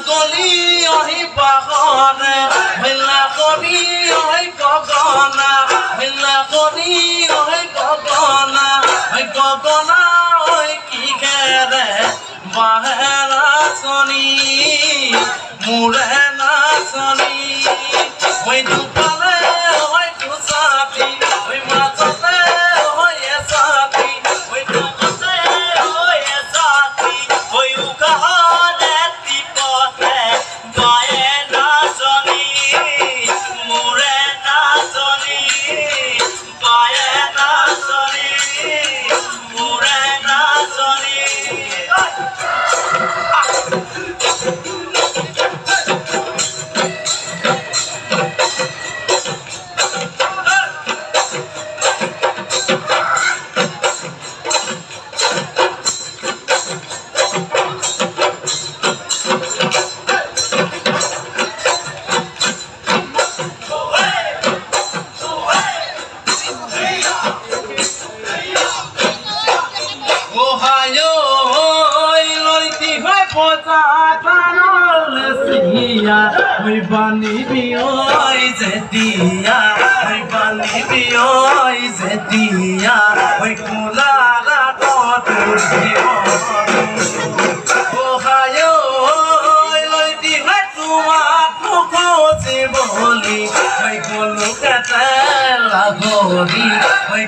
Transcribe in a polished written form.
গলি অহি পাহরে মেলা গলি অহি গগনা মেলা গলি অহি গগনা গগনা ওই কি ঘেরে বাহেরা শনি মুড়ে না শনি ওই দুপালে ওই দুসাতি ওই মাছতে ওই সাথী ওই দুপালে ওই সাথী ওই উকাহলে তিপতে বায়ে না শনি মুড়ে না শনি বায়ে না শনি মুড়ে না শনি Oi bani bioi zetia, oi bani bioi zetia, oi kula la toturio. Oh hayo, oi di hatuma tuko se boli, oi kolu kata la gori, oi